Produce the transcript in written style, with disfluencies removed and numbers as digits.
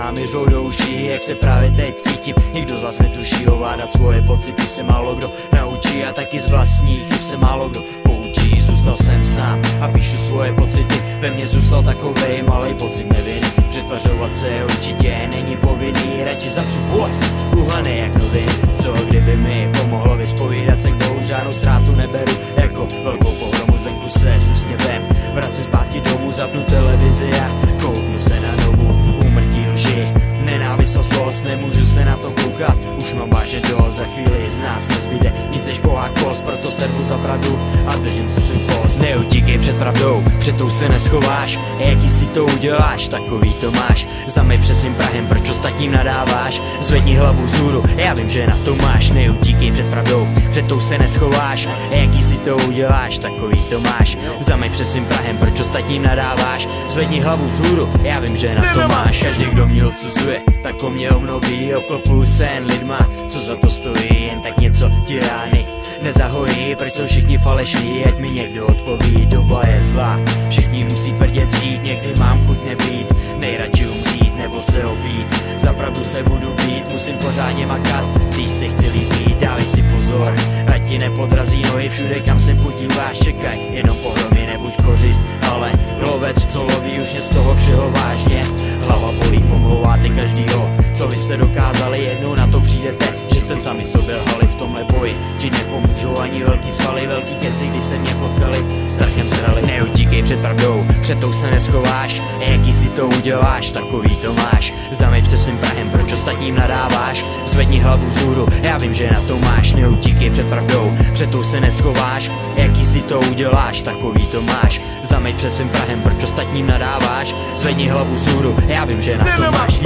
sám mi řvou do uší, jak se právě teď cítím. Nikdo z vás netuší ovládat svoje pocity, se málo kdo naučí a taky z vlastních chyb se málo kdo poučí. Zůstal jsem sám a píšu svoje pocity, ve mně zůstal takovej malej pocit neviny. Přetvařovat se určitě není povinný, radši zapřu bolest, uhanej jak novin. Co kdyby mi pomohlo vyspovídat se k Bohu, žádnou ztrátu neberu jako velkou pohromu. Zvenku se s úsměvem vracím zpátky domů, zapnu televizi a kouknu se na dobu úmrtí lži. Nenávist a zlost, nemůžu se na to koukat, už mám vážně dost, za chvíli z nás nezbyde nic než bohá kost, proto servu za pravdu a držím si svůj post. Neutíkej před pravdou, před tou se neschováš, jaký si to uděláš, takový to máš. Zameď před svým prahem, proč ostatním nadáváš, zvedni hlavu vzhůru, já vím, že na to máš. Neutíkej před pravdou, před tou se neschováš, jaký si to uděláš, takový to máš. Zameď před svým prahem, proč ostatním nadáváš, zvedni hlavu vzhůru, já vím, že na to máš. Každý, kdo mě odsuzuje, tak o mě obnoví, obklopuju se jen lidma, co za to stojí, jen tak něco ti rány nezahojí. Proč jsou všichni falešní, ať mi někdo odpoví, doba je zlá, všichni musí tvrdě dřít, někdy mám chuť nebýt, nejradši umřít nebo se opít, za pravdu se budu být, musím pořádně makat, když si chci líbit, dávej si pozor, ať ti nepodrazí nohy všude, kam se podíváš, čekaj, jenom pohromy, nebuď kořist, ale lovec, co loví, už mě z toho všeho vážně, hlava bolí, pomlouváte každýho, co vy jste dokázali, jednou na to přijdete, že jste sami sobě lhali v tomhle boji, ti nepomůžou ani velký svaly, velký keci, když se mě potkali, strachem se dali. Neutíkej před pravdou, před tou se neschováš, jaký si to uděláš, takový to máš. Zameď před svým prahem, proč ostatním nadáváš, zvedni hlavu vzhůru, já vím, že na to máš. Neutíkej před pravdou, před tou se neschováš, jaký si to uděláš, takový to máš. Zameď před svým prahem, proč ostatním nadáváš, zvedni hlavu vzhůru, já vím, že na to máš.